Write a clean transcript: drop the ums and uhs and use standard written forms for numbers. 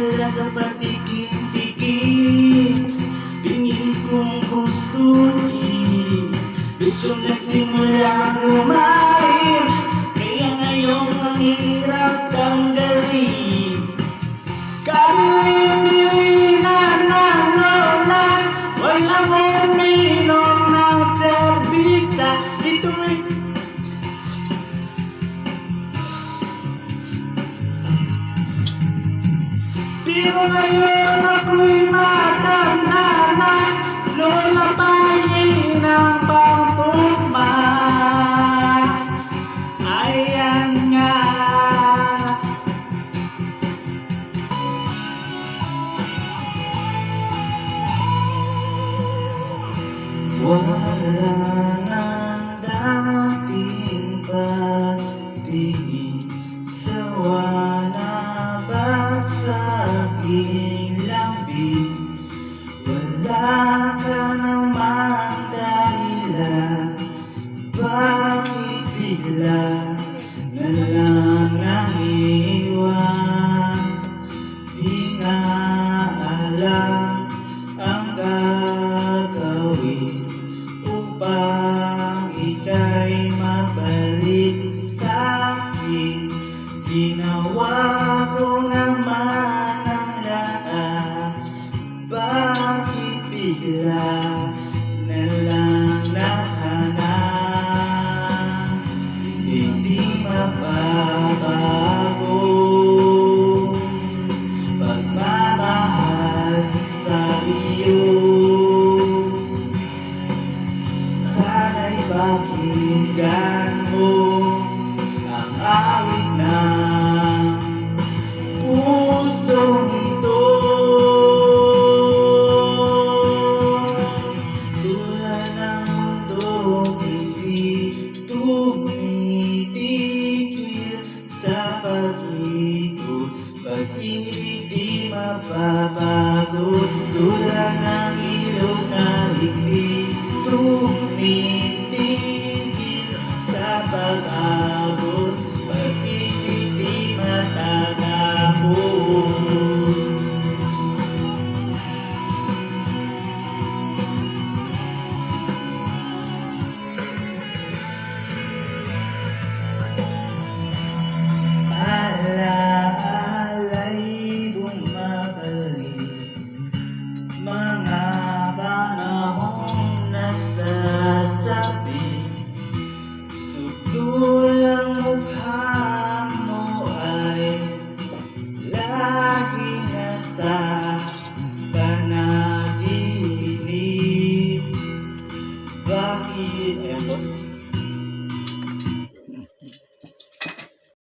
mula sa patikim-tikim. Pinilit kong gustuhin, gusto nagsimula lumalim. Kaya ngayong ang hirap tanggalin. Kalili na lola, walang uminom ng serbisa. Dito'y pero ngayon ako'y matanda na, lola pahin ang pangtugma. Ayan nga, wala nang dating pag-ibig, sawa na ba sa aking lambing? Wala ka naman dahilan, bakit bigla na lang naiwan? Di nga alam ang gagawin upang ika'y mabalik sa'kin. Ginawa ko naman ang lahat, bakit bigla na lang nahanap? Hindi mababago pagmamahal sa iyo. Sana'y pakinggan mo ang awit ng pusong ito. Tulad ng mundong hindi tumitigil sa pag-ikot, pag-ibig di mababago. Tulad ng